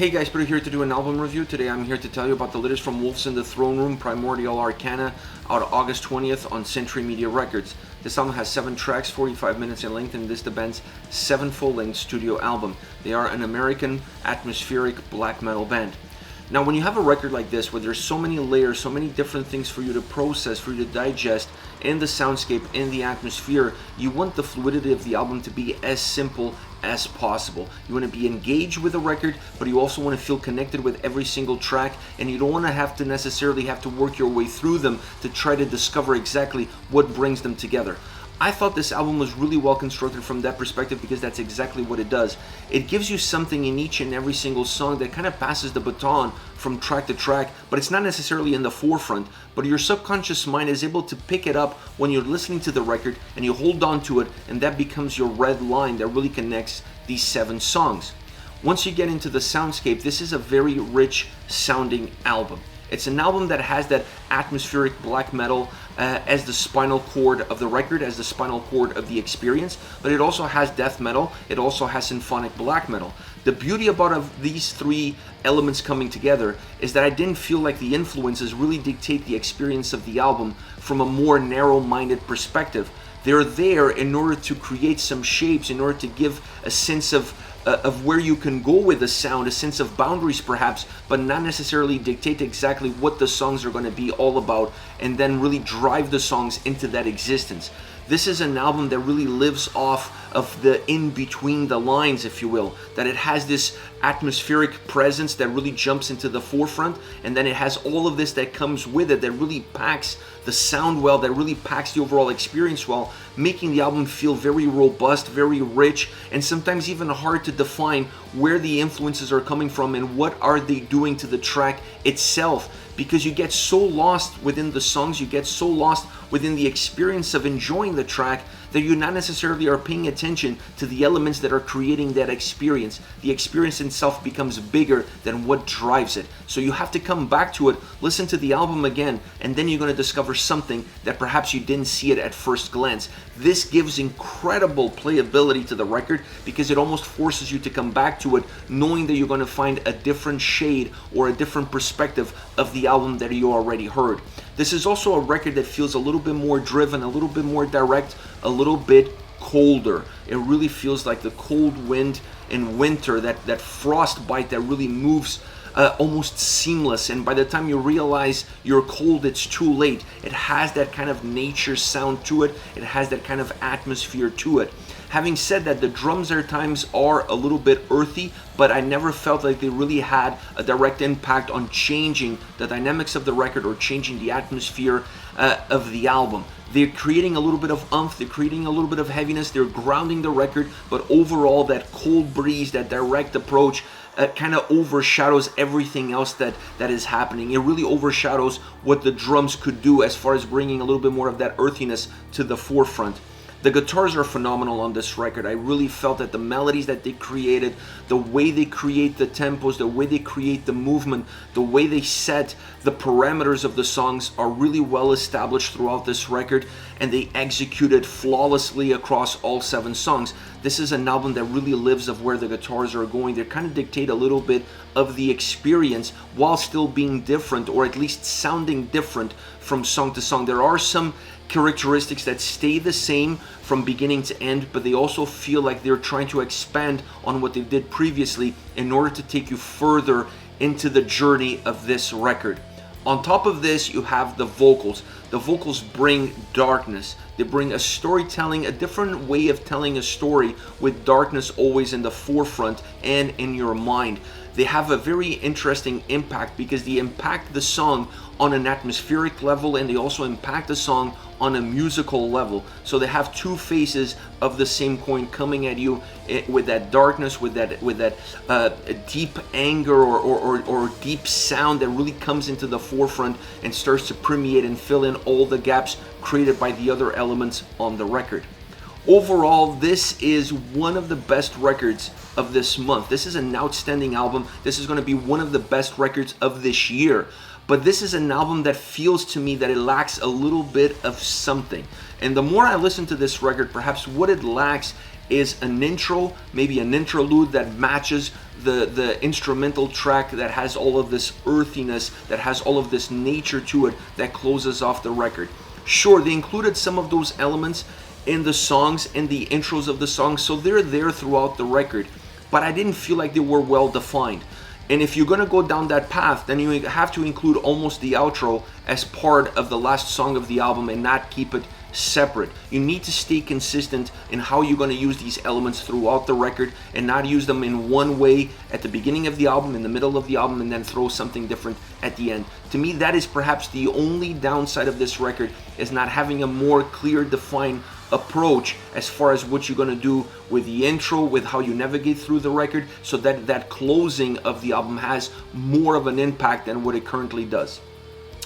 Hey guys, Peter here to do an album review. Today I'm here to tell you about the latest from Wolves in the Throne Room, Primordial Arcana, out August 20th on Century Media Records. This album has 7 tracks, 45 minutes in length, and this is the band's 7th full-length studio album. They are an American atmospheric black metal band. Now when you have a record like this where there's so many layers, so many different things for you to process, for you to digest in the soundscape, in the atmosphere, you want the fluidity of the album to be as simple as possible. You want to be engaged with the record, but you also want to feel connected with every single track, and you don't want to necessarily have to work your way through them to try to discover exactly what brings them together. I thought this album was really well constructed from that perspective because that's exactly what it does. It gives you something in each and every single song that kind of passes the baton from track to track, but it's not necessarily in the forefront, but your subconscious mind is able to pick it up when you're listening to the record and you hold on to it, and that becomes your red line that really connects these 7 songs. Once you get into the soundscape, this is a very rich sounding album. It's an album that has that atmospheric black metal as the spinal cord of the record, as the spinal cord of the experience, but it also has death metal, it also has symphonic black metal. The beauty about these 3 elements coming together is that I didn't feel like the influences really dictate the experience of the album from a more narrow-minded perspective. They're there in order to create some shapes, in order to give a sense of where you can go with the sound, a sense of boundaries perhaps, but not necessarily dictate exactly what the songs are going to be all about, and then really drive the songs into that existence. This is an album that really lives off of the in-between the lines, if you will, that it has this atmospheric presence that really jumps into the forefront, and then it has all of this that comes with it that really packs the sound well, that really packs the overall experience well, making the album feel very robust, very rich, and sometimes even hard to define where the influences are coming from and what are they doing to the track itself, because you get so lost within the songs, you get so lost within the experience of enjoying the track that you not necessarily are paying attention to the elements that are creating that experience. The experience itself becomes bigger than what drives it. So you have to come back to it, listen to the album again, and then you're going to discover something that perhaps you didn't see it at first glance. This gives incredible playability to the record because it almost forces you to come back to it knowing that you're going to find a different shade or a different perspective of the album that you already heard. This is also a record that feels a little bit more driven, a little bit more direct, a little bit colder. It really feels like the cold wind in winter, that frost bite that really moves almost seamless, and by the time you realize you're cold, it's too late. It has that kind of nature sound to it. It has that kind of atmosphere to it. Having said that, the drums at times are a little bit earthy, but I never felt like they really had a direct impact on changing the dynamics of the record or changing the atmosphere of the album. They're creating a little bit of oomph, they're creating a little bit of heaviness, they're grounding the record, but overall that cold breeze, that direct approach kind of overshadows everything else that is happening. It really overshadows what the drums could do as far as bringing a little bit more of that earthiness to the forefront. The guitars are phenomenal on this record. I really felt that the melodies that they created, the way they create the tempos, the way they create the movement, the way they set the parameters of the songs are really well established throughout this record, and they executed flawlessly across all 7 songs. This is an album that really lives of where the guitars are going. They kind of dictate a little bit of the experience while still being different, or at least sounding different from song to song. There are some characteristics that stay the same from beginning to end, but they also feel like they're trying to expand on what they did previously in order to take you further into the journey of this record. On top of this, you have the vocals. The vocals bring darkness. They bring a storytelling, a different way of telling a story with darkness always in the forefront and in your mind. They have a very interesting impact because they impact the song on an atmospheric level, and they also impact the song on a musical level. So they have 2 faces of the same coin coming at you with that darkness, with that deep anger or deep sound that really comes into the forefront and starts to permeate and fill in all the gaps created by the other elements on the record. Overall, this is one of the best records of this month. This is an outstanding album. This is going to be one of the best records of this year. But this is an album that feels to me that it lacks a little bit of something. And the more I listen to this record, perhaps what it lacks is an intro, maybe an interlude that matches the instrumental track that has all of this earthiness, that has all of this nature to it, that closes off the record. Sure, they included some of those elements in the songs, in the intros of the songs, so they're there throughout the record, but I didn't feel like they were well defined. And if you're gonna go down that path, then you have to include almost the outro as part of the last song of the album and not keep it separate. You need to stay consistent in how you're going to use these elements throughout the record and not use them in one way at the beginning of the album, in the middle of the album, and then throw something different at the end. To me, that is perhaps the only downside of this record, is not having a more clear, defined approach as far as what you're going to do with the intro, with how you navigate through the record, so that that closing of the album has more of an impact than what it currently does.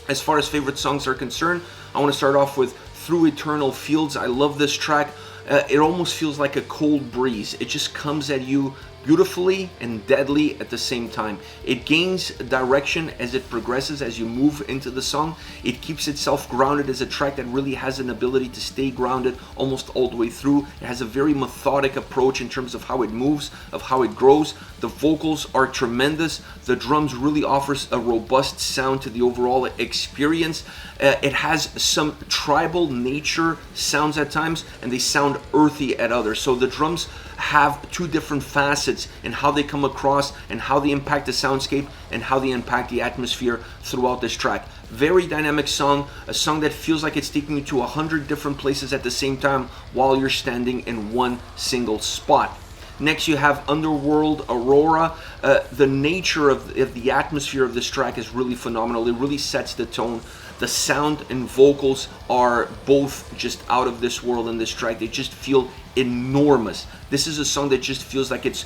As far as favorite songs are concerned, I want to start off with Through Eternal Fields. I love this track. It almost feels like a cold breeze. It just comes at you beautifully and deadly at the same time. It gains direction as it progresses, as you move into the song. It keeps itself grounded as a track that really has an ability to stay grounded almost all the way through. It has a very methodic approach in terms of how it moves, of how it grows. The vocals are tremendous. The drums really offers a robust sound to the overall experience. It has some tribal nature sounds at times, and they sound earthy at others. So the drums have two different facets in how they come across and how they impact the soundscape and how they impact the atmosphere throughout this track. Very dynamic song, a song that feels like it's taking you to 100 different places at the same time while you're standing in one single spot. Next, you have Underworld Aurora. The nature of the atmosphere of this track is really phenomenal. It really sets the tone. The sound and vocals are both just out of this world in this track. They just feel enormous. This is a song that just feels like it's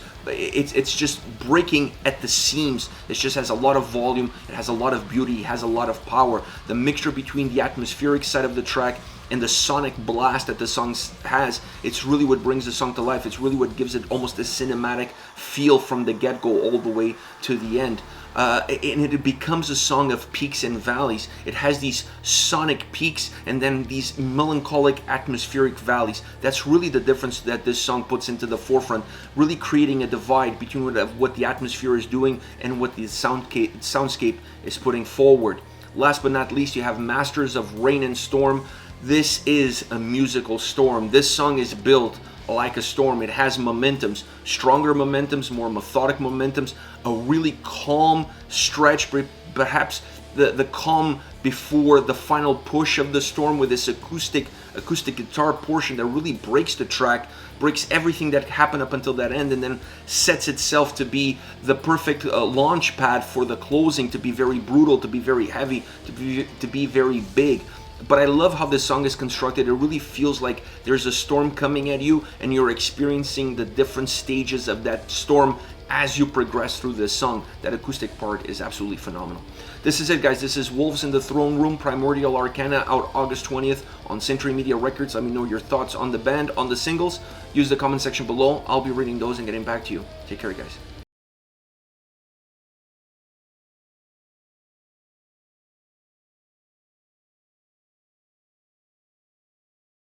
just breaking at the seams. It just has a lot of volume. It has a lot of beauty. It has a lot of power. The mixture between the atmospheric side of the track and the sonic blast that the song has, it's really what brings the song to life. It's really what gives it almost a cinematic feel from the get-go all the way to the end. And it becomes a song of peaks and valleys. It has these sonic peaks and then these melancholic atmospheric valleys. That's really the difference that this song puts into the forefront, really creating a divide between what the atmosphere is doing and what the soundscape is putting forward. Last but not least, you have Masters of Rain and Storm. This is a musical storm. This song is built like a storm. It has momentums, stronger momentums, more methodic momentums, a really calm stretch, perhaps the calm before the final push of the storm, with this acoustic guitar portion that really breaks the track, breaks everything that happened up until that end, and then sets itself to be the perfect launch pad for the closing, to be very brutal, to be very heavy, to be very big. But I love how this song is constructed. It really feels like there's a storm coming at you and you're experiencing the different stages of that storm as you progress through this song. That acoustic part is absolutely phenomenal. This is it, guys. This is Wolves in the Throne Room, Primordial Arcana, out August 20th on Century Media Records. Let me know your thoughts on the band, on the singles. Use the comment section below. I'll be reading those and getting back to you. Take care, guys.